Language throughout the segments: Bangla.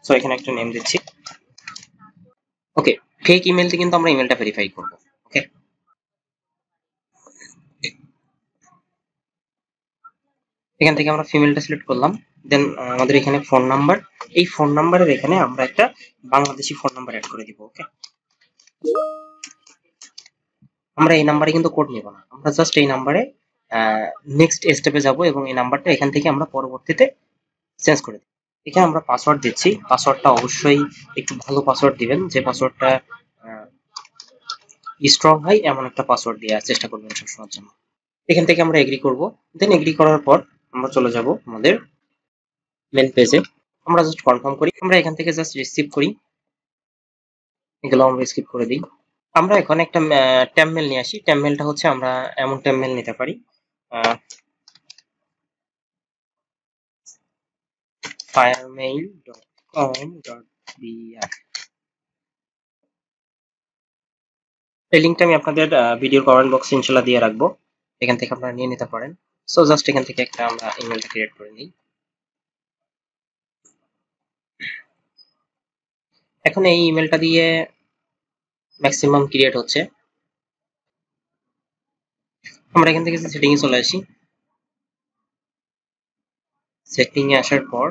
সো এখানে একটা নেম দিচ্ছি। ওকে, ফেক ইমেল দিয়ে কিন্তু আমরা ইমেলটা ভেরিফাই করব। ওকে, এখান থেকে আমরা ফিমেলটা সিলেক্ট করলাম। দেন আমাদের এখানে ফোন নাম্বার, এই ফোন নাম্বারের এখানে আমরা একটা বাংলাদেশি ফোন নাম্বার অ্যাড করে দিব। ওকে, আমরা এই নাম্বারে কিন্তু কোড নিব না, আমরা জাস্ট এই নাম্বারে নেক্সট স্টেপে যাব এবং এই নাম্বারটা এখান থেকে আমরা পরবর্তীতে চেঞ্জ করে দিই। এখানে আমরা পাসওয়ার্ড দিচ্ছি, পাসওয়ার্ডটা অবশ্যই একটু ভালো পাসওয়ার্ড দিবেন, যে পাসওয়ার্ডটা স্ট্রং হয় এমন একটা পাসওয়ার্ড দেওয়ার চেষ্টা করবেন সবসময়ের জন্য। এখান থেকে আমরা এগ্রি করব। দেন এগ্রি করার পর আমরা চলে যাব আমাদের মেন পেজে। আমরা জাস্ট কনফার্ম করি, আমরা এখান থেকে জাস্ট রিসিভ করি, এগুলো আমরা স্কিপ করে দিই। আমরা এখন একটা ট্যাম্পমেল নিয়ে আসি। ট্যাম্পমেলটা হচ্ছে আমরা এমন ট্যাম্পমেল নিতে পারি firemail.com.br। এই লিঙ্কটা আমি আপনাদের ভিডিওর কমেন্ট বক্সে ইনশাল্লাহ দিয়ে রাখবো, এখান থেকে আপনারা নিয়ে নিতে পারেন। সো জাস্ট এখান থেকে একটা আমরা ইমেলটা ক্রিয়েট করে নিই। এখন এই ইমেলটা দিয়ে ম্যাক্সিমাম ক্রিয়েট হচ্ছে। আমরা এখান থেকে সেটিং এ চলে আসি। সেটিং এ আসার পর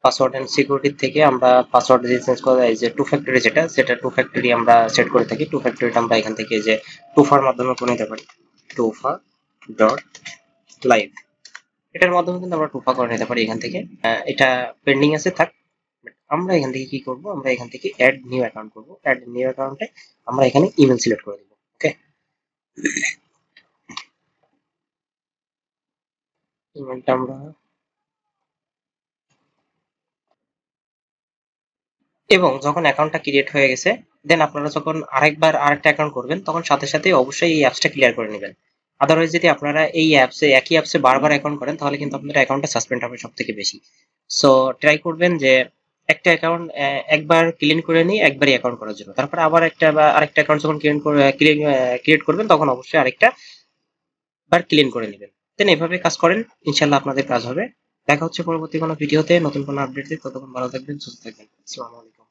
পাসওয়ার্ড এন্ড সিকিউরিটি থেকে আমরা পাসওয়ার্ড দিয়ে চেঞ্জ করে এই যে টু ফ্যাক্টরি, সেটা টু ফ্যাক্টরি আমরা সেট করে থাকি। টু ফ্যাক্টরিটা আমরা এখান থেকে যে টুফার মাধ্যমে করে নিতে পারি, টুফা ডট লাইভ, এটার মাধ্যমে কিন্তু আমরা টুফা করে নিতে পারি এখান থেকে। এটা পেন্ডিং আছে থাক, আমরা এখান থেকে কি করব, আমরা এখান থেকে অ্যাড নিউ অ্যাকাউন্ট করব। অ্যাড নিউ অ্যাকাউন্টে আমরা এখানে ইমেল সিলেক্ট করে দেব। ওকে, ইমেলটা আমরা, এবং যখন অ্যাকাউন্টটা ক্রিয়েট হয়ে গেছে দেন আপনারা যখন আরেকবার আরেকটা অ্যাকাউন্ট করবেন তখন সাথে সাথে অবশ্যই এই অ্যাপসটা ক্লিয়ার করে নেবেন। আদারওয়াইজ যদি আপনারা এই অ্যাপসে একই অ্যাপসে বারবার অ্যাকাউন্ট করেন তাহলে কিন্তু আপনাদের অ্যাকাউন্টটা সাসপেন্ড হবে সব থেকে বেশি। সো ট্রাই করবেন যে একটা অ্যাকাউন্ট একবার ক্লিন করে নিয়ে একবারই অ্যাকাউন্ট করার জন্য, তারপর আবার একটা বা আরেকটা অ্যাকাউন্ট যখন ক্রিয়েট করবেন তখন অবশ্যই আরেকটা বার ক্লিন করে নেবেন। দেন এভাবে কাজ করেন, ইনশাল্লাহ আপনাদের কাজ হবে। দেখা হচ্ছে পরবর্তী কোনো ভিডিওতে নতুন কোনো আপডেট। ততক্ষণ ভালো থাকবেন, সুস্থ থাকবেন। আসসালামু আলাইকুম।